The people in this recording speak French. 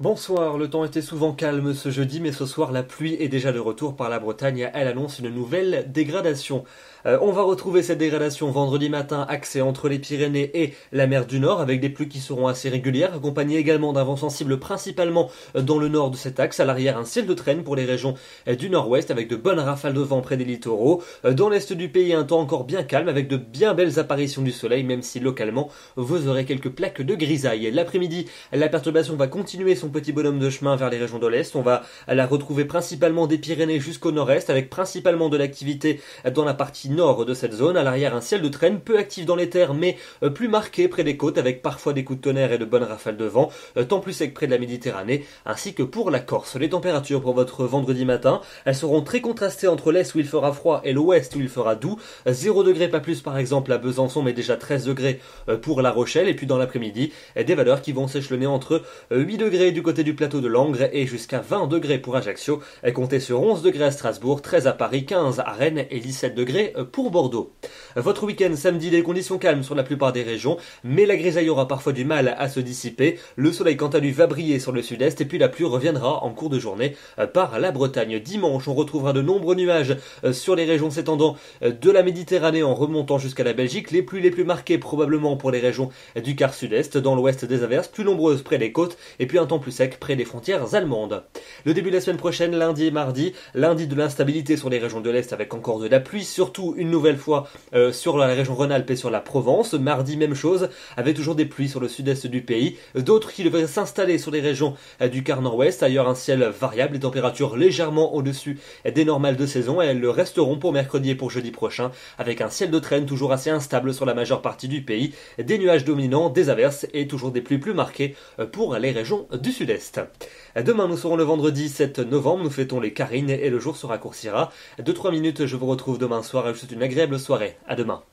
Bonsoir, le temps était souvent calme ce jeudi, mais ce soir la pluie est déjà de retour par la Bretagne. Elle annonce une nouvelle dégradation. On va retrouver cette dégradation vendredi matin, axée entre les Pyrénées et la mer du Nord, avec des pluies qui seront assez régulières, accompagnées également d'un vent sensible principalement dans le nord de cet axe. À l'arrière, un ciel de traîne pour les régions du nord-ouest, avec de bonnes rafales de vent près des littoraux. Dans l'est du pays, un temps encore bien calme, avec de bien belles apparitions du soleil, même si localement, vous aurez quelques plaques de grisaille. L'après-midi, la perturbation va continuer son petit bonhomme de chemin vers les régions de l'Est. On va la retrouver principalement des Pyrénées jusqu'au nord-est, avec principalement de l'activité dans la partie nord de cette zone. À l'arrière, un ciel de traîne, peu actif dans les terres, mais plus marqué près des côtes, avec parfois des coups de tonnerre et de bonnes rafales de vent, tant plus sec près de la Méditerranée, ainsi que pour la Corse. Les températures pour votre vendredi matin, elles seront très contrastées entre l'Est où il fera froid et l'Ouest où il fera doux. 0 degré, pas plus par exemple à Besançon, mais déjà 13 degrés pour La Rochelle. Et puis dans l'après-midi, des valeurs qui vont s'échelonner entre 8 degrés du côté du plateau de Langres et jusqu'à 20 degrés pour Ajaccio. Comptez sur 11 degrés à Strasbourg, 13 à Paris, 15 à Rennes et 17 degrés pour Bordeaux. Votre week-end samedi, des conditions calmes sur la plupart des régions, mais la grisaille aura parfois du mal à se dissiper. Le soleil quant à lui va briller sur le sud-est et puis la pluie reviendra en cours de journée par la Bretagne. Dimanche, on retrouvera de nombreux nuages sur les régions s'étendant de la Méditerranée en remontant jusqu'à la Belgique. Les pluies les plus marquées probablement pour les régions du quart sud-est, dans l'ouest des averses, plus nombreuses près des côtes et puis un temps plus sec près des frontières allemandes. Le début de la semaine prochaine, lundi et mardi, lundi de l'instabilité sur les régions de l'Est avec encore de la pluie, surtout une nouvelle fois sur la région Rhône-Alpes et sur la Provence. Mardi, même chose, avec toujours des pluies sur le sud-est du pays. D'autres qui devraient s'installer sur les régions du quart nord-ouest. Ailleurs, un ciel variable, les températures légèrement au-dessus des normales de saison. Et elles le resteront pour mercredi et pour jeudi prochain, avec un ciel de traîne toujours assez instable sur la majeure partie du pays. Des nuages dominants, des averses et toujours des pluies plus marquées pour les régions du sud-est. Demain, nous serons le vendredi 7 novembre, nous fêtons les Carines et le jour se raccourcira. 2-3 minutes, je vous retrouve demain soir et je vous souhaite une agréable soirée. À demain.